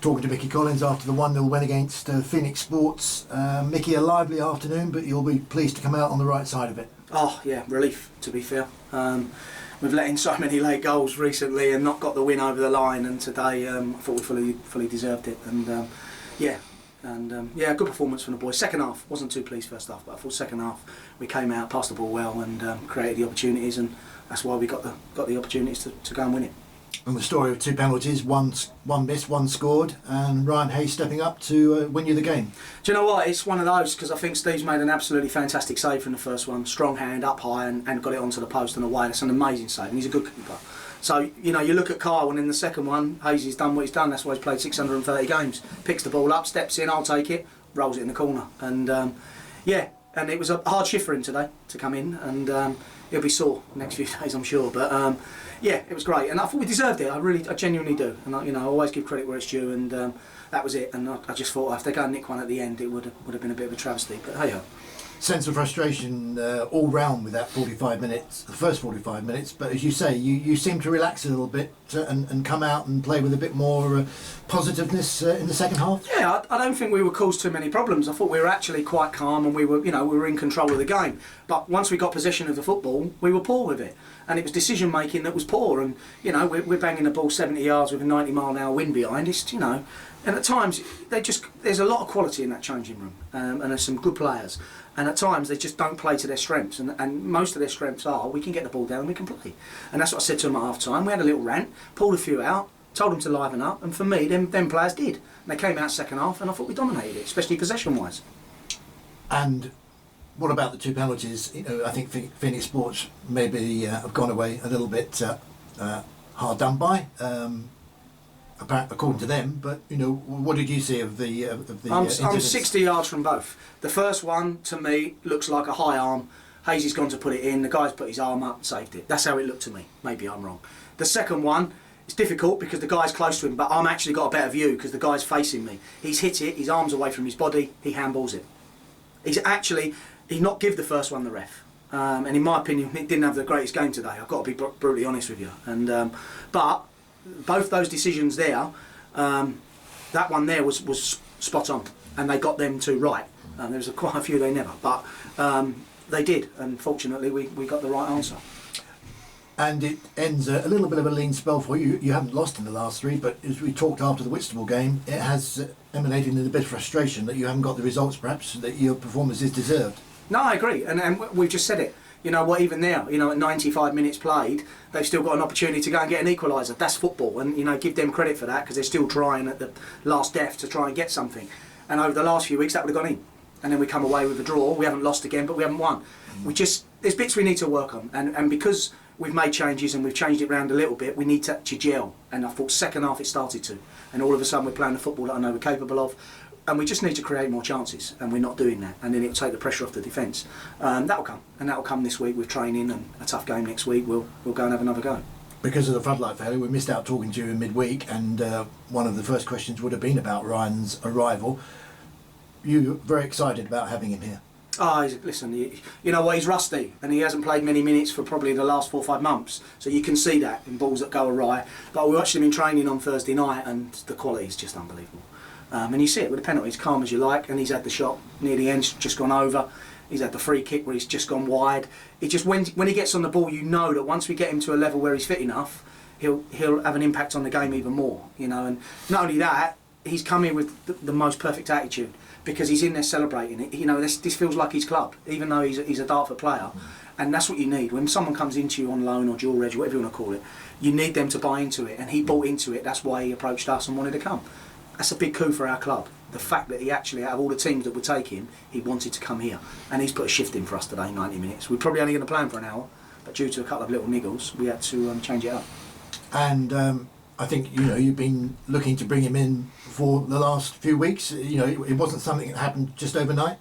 talking to Micky Collins after the 1-0 win against Phoenix Sports. Micky, a lively afternoon, but you'll be pleased to come out on the right side of it. Oh yeah, relief to be fair. We've let in so many late goals recently and not got the win over the line, and today I thought we fully deserved it. And good performance from the boys. Second half, wasn't too pleased first half, but I thought second half we came out, passed the ball well, and created the opportunities, and that's why we got the opportunities to go and win it. And the story of two penalties, one missed, one scored, and Ryan Hayes stepping up to win you the game. Do you know what? It's one of those, because I think Steve's made an absolutely fantastic save from the first one. Strong hand, up high, and got it onto the post and away. That's an amazing save, and he's a good keeper. So, you know, you look at Kyle, and in the second one, Hayes has done what he's done. That's why he's played 630 games. Picks the ball up, steps in, I'll take it, rolls it in the corner. And, and it was a hard shift for him today to come in, and he'll be sore the next few days, I'm sure. But, it was great, and I thought we deserved it. I genuinely do. And I always give credit where it's due, and that was it. And I just thought if they go and nick one at the end, it would have been a bit of a travesty. But hey ho. Sense of frustration all round with that 45 minutes, the first 45 minutes. But as you say, you seem to relax a little bit and come out and play with a bit more positiveness in the second half. Yeah, I don't think we were caused too many problems. I thought we were actually quite calm, and we were in control of the game. But once we got possession of the football, we were poor with it, and it was decision making that was poor. And we're banging the ball 70 yards with a 90-mile-an-hour wind behind. It's and at times there's a lot of quality in that changing room, and there's some good players. And at times they just don't play to their strengths, and most of their strengths are we can get the ball down and we can play. And that's what I said to them at half time. We had a little rant, pulled a few out, told them to liven up, and for me, them players did. And they came out second half, and I thought we dominated it, especially possession-wise. And what about the two penalties? I think Phoenix Sports maybe have gone away a little bit hard done by, according to them. But what did you see of the? I'm 60 yards from both. The first one to me looks like a high arm. Hazy's gone to put it in. The guy's put his arm up and saved it. That's how it looked to me. Maybe I'm wrong. The second one, it's difficult because the guy's close to him, but I'm actually got a better view because the guy's facing me. He's hit it. His arm's away from his body. He handballs it. He not give the first one the ref. And in my opinion, he didn't have the greatest game today. I've got to be brutally honest with you. And but both those decisions there, that one there was spot on, and they got them two right. There was quite a few they never, but they did, and fortunately we got the right answer. And it ends a little bit of a lean spell for you. You haven't lost in the last three, but as we talked after the Whitstable game, it has emanated in a bit of frustration that you haven't got the results, perhaps, that your performance is deserved. No, I agree, and we've just said it. You know what? Even now, at 95 minutes played, they've still got an opportunity to go and get an equaliser. That's football, and give them credit for that because they're still trying at the last death to try and get something. And over the last few weeks, that would have gone in. And then we come away with a draw. We haven't lost again, but we haven't won. There's bits we need to work on, and because we've made changes and we've changed it around a little bit, we need to gel. And I thought second half it started to, and all of a sudden we're playing the football that I know we're capable of. And we just need to create more chances, and we're not doing that. And then it'll take the pressure off the defence. That'll come, and that'll come this week with training and a tough game next week. We'll go and have another go. Because of the floodlight failure, we missed out talking to you in midweek, and one of the first questions would have been about Ryan's arrival. You're very excited about having him here. Listen, you know what, he's rusty, and he hasn't played many minutes for probably the last 4 or 5 months. So you can see that in balls that go awry. But we watched him in training on Thursday night, and the quality is just unbelievable. And you see it with the penalties, calm as you like, and he's had the shot near the end, just gone over. He's had the free kick where he's just gone wide. It just when he gets on the ball, you know that once we get him to a level where he's fit enough, he'll have an impact on the game even more. And not only that, he's come in with the most perfect attitude because he's in there celebrating it. This feels like his club, even though he's a Dartford player, and that's what you need when someone comes into you on loan or dual reg, whatever you want to call it. You need them to buy into it, and he bought into it. That's why he approached us and wanted to come. That's a big coup for our club. The fact that he actually, out of all the teams that would take him, he wanted to come here. And he's put a shift in for us today, 90 minutes. We're probably only going to play him for an hour, but due to a couple of little niggles, we had to change it up. And I think, you've been looking to bring him in for the last few weeks. It wasn't something that happened just overnight.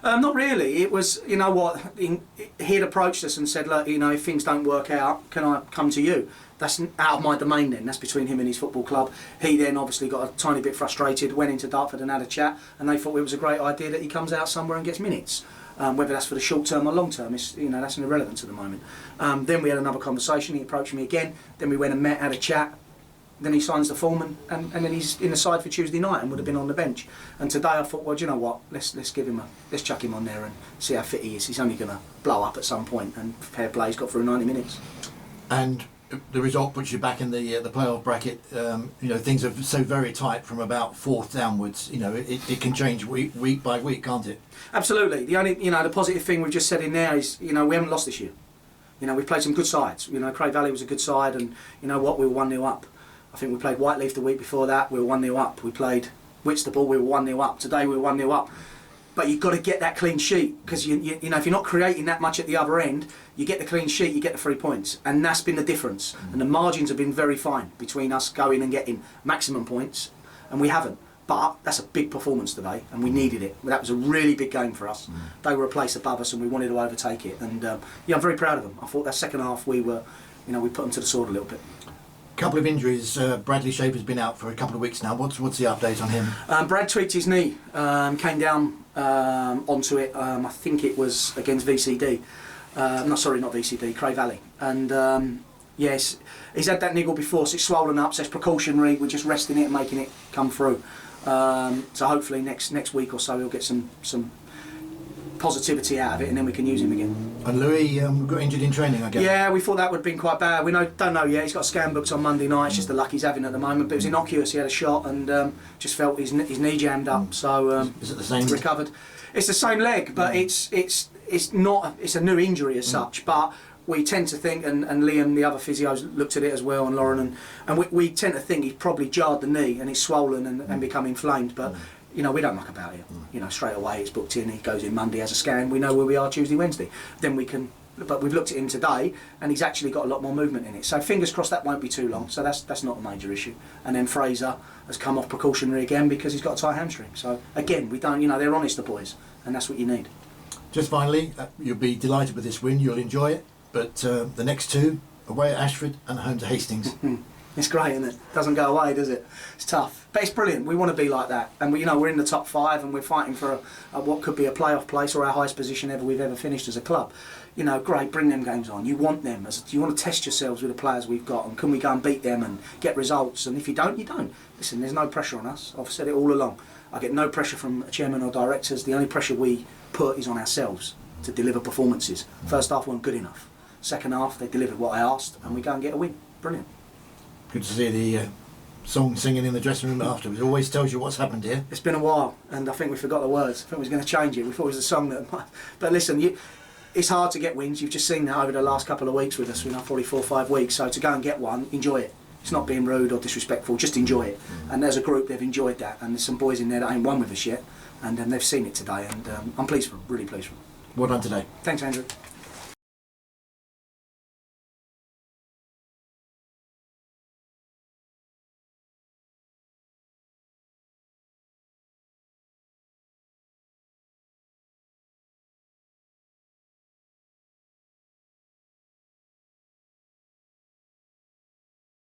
Not really. It was, he had approached us and said, look, if things don't work out, can I come to you? That's out of my domain then. That's between him and his football club. He then obviously got a tiny bit frustrated, went into Dartford and had a chat, and they thought it was a great idea that he comes out somewhere and gets minutes. Whether that's for the short term or long term, that's an irrelevance at the moment. Then we had another conversation. He approached me again. Then we went and met, had a chat. then he signs the form, and then he's in the side for Tuesday night and would have been on the bench. And today I thought, well, do you know what? Let's chuck him on there and see how fit he is. He's only going to blow up at some point, and fair play, he's got through 90 minutes. And the result puts you back in the playoff bracket. Things are so very tight from about fourth downwards. It can change week by week, can't it? Absolutely. The only the positive thing we've just said in there is we haven't lost this year. We've played some good sides. Cray Valley was a good side, and we were 1-0 up. I think we played Whiteleaf the week before that. We were 1-0 up. We played Whitstable. We were 1-0 up. Today we were 1-0 up. But you've got to get that clean sheet, because if you're not creating that much at the other end, you get the clean sheet, you get the 3 points, and that's been the difference. And the margins have been very fine between us going and getting maximum points, and we haven't. But that's a big performance today, and we needed it. That was a really big game for us. They were a place above us, and we wanted to overtake it. And I'm very proud of them. I thought that second half we put them to the sword a little bit. Couple of injuries. Bradley Schaefer's been out for a couple of weeks now. What's the update on him? Brad tweaked his knee, came down onto it. I think it was against VCD. Not VCD, Cray Valley. And yes, he's had that niggle before, so it's swollen up. So it's precautionary. We're just resting it and making it come through. So hopefully next week or so we'll get some positivity out of it, and then we can use him again. And Louis got injured in training, I guess. Yeah, we thought that would have been quite bad. We don't know yet. He's got a scan booked on Monday night. It's just the luck he's having at the moment. But it was innocuous. He had a shot and just felt his knee jammed up. So is it the same? Recovered. It's the same leg, but it's not. It's a new injury as such. But we tend to think, and Liam, the other physios, looked at it as well, and Lauren, and we tend to think he's probably jarred the knee and it's swollen and become inflamed. But we don't muck about it. Straight away it's booked in. He goes in Monday, has a scan. We know where we are Tuesday, Wednesday. Then we can. But we've looked at him today, and he's actually got a lot more movement in it. So fingers crossed that won't be too long. So that's not a major issue. And then Fraser has come off precautionary again because he's got a tight hamstring. So again, we don't. They're honest, the boys, and that's what you need. Just finally, you'll be delighted with this win. You'll enjoy it. But the next two, away at Ashford and home to Hastings. It's great, isn't it? Doesn't go away, does it? It's tough, but it's brilliant. We want to be like that, and we're in the top 5, and we're fighting for what could be a playoff place or our highest position we've ever finished as a club. Great. Bring them games on. You want them. You want to test yourselves with the players we've got, and can we go and beat them and get results? And if you don't, you don't. Listen, there's no pressure on us. I've said it all along. I get no pressure from a chairman or directors. The only pressure we put is on ourselves to deliver performances. First half weren't good enough. Second half they delivered what I asked, and we go and get a win. Brilliant. Good to see the song singing in the dressing room afterwards. It always tells you what's happened here. It's been a while, and I think we forgot the words. I think we was going to change it. We thought it was a song that. But listen, it's hard to get wins. You've just seen that over the last couple of weeks with us. Probably 4 or 5 weeks. So to go and get one, enjoy it. It's not being rude or disrespectful. Just enjoy it. And as a group, they've enjoyed that. And there's some boys in there that ain't won with us yet, and they've seen it today. And I'm pleased for them. Really pleased for them. Well done today. Thanks, Andrew.